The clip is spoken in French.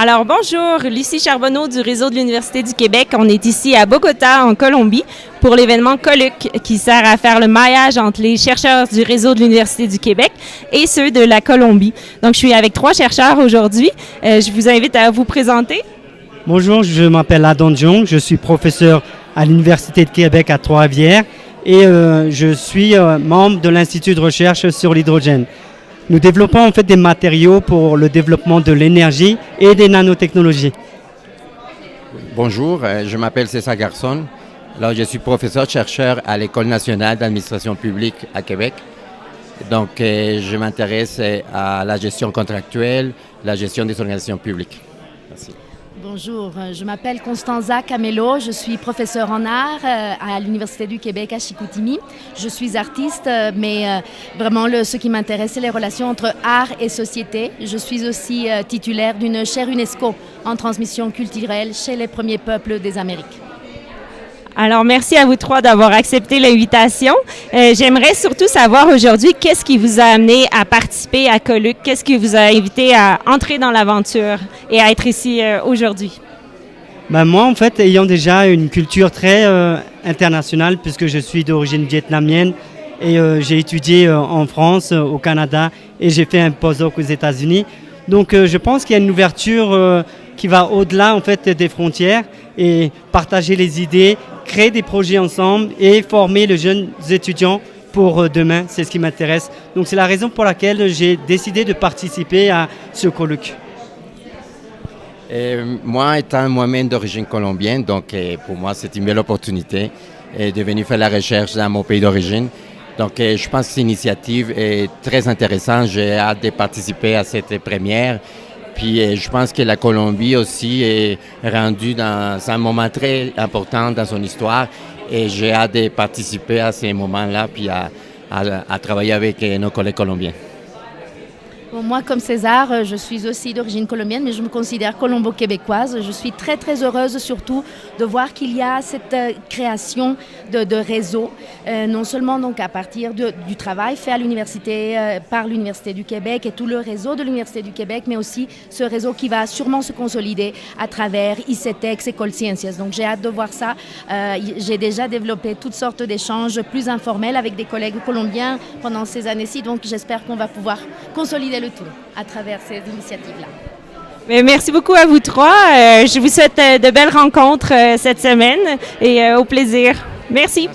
Alors bonjour, Lucie Charbonneau du réseau de l'Université du Québec. On est ici à Bogota, en Colombie, pour l'événement Coluc, qui sert à faire le maillage entre les chercheurs du réseau de l'Université du Québec et ceux de la Colombie. Donc je suis avec 3 chercheurs aujourd'hui. Je vous invite à vous présenter. Bonjour, je m'appelle Adon Diong, je suis professeur à l'Université de Québec à Trois-Rivières et je suis membre de l'Institut de recherche sur l'hydrogène. Nous développons en fait des matériaux pour le développement de l'énergie et des nanotechnologies. Bonjour, je m'appelle César Garçon. Alors, je suis professeur-chercheur à l'École nationale d'administration publique à Québec. Donc, je m'intéresse à la gestion contractuelle, la gestion des organisations publiques. Merci. Bonjour, je m'appelle Constanza Camelo, je suis professeure en art à l'Université du Québec à Chicoutimi. Je suis artiste, mais vraiment ce qui m'intéresse, c'est les relations entre art et société. Je suis aussi titulaire d'une chaire UNESCO en transmission culturelle chez les premiers peuples des Amériques. Alors, merci à vous 3 d'avoir accepté l'invitation. J'aimerais surtout savoir aujourd'hui qu'est-ce qui vous a amené à participer à Coluc, qu'est-ce qui vous a invité à entrer dans l'aventure et à être ici aujourd'hui? Moi, en fait, ayant déjà une culture très internationale, puisque je suis d'origine vietnamienne et j'ai étudié en France, au Canada et j'ai fait un postdoc aux États-Unis. Donc, je pense qu'il y a une ouverture qui va au-delà en fait des frontières et partager les idées, créer des projets ensemble et former les jeunes étudiants pour demain. C'est ce qui m'intéresse. Donc c'est la raison pour laquelle j'ai décidé de participer à ce colloque. Moi, étant moi-même d'origine colombienne, donc pour moi c'est une belle opportunité de venir faire la recherche dans mon pays d'origine. Donc je pense que cette initiative est très intéressante. J'ai hâte de participer à cette première. Puis je pense que la Colombie aussi est rendue dans un moment très important dans son histoire et j'ai hâte de participer à ces moments-là puis à travailler avec nos collègues colombiens. Bon, moi, comme César, je suis aussi d'origine colombienne, mais je me considère colombo-québécoise. Je suis très, très heureuse surtout de voir qu'il y a cette création de réseaux, non seulement donc à partir du travail fait à l'université, par l'Université du Québec et tout le réseau de l'Université du Québec, mais aussi ce réseau qui va sûrement se consolider à travers ICETEX et Colsciences. Donc j'ai hâte de voir ça. J'ai déjà développé toutes sortes d'échanges plus informels avec des collègues colombiens pendant ces années-ci, donc j'espère qu'on va pouvoir consolider le tout à travers ces initiatives-là. Mais merci beaucoup à vous 3. Je vous souhaite de belles rencontres cette semaine et au plaisir. Merci.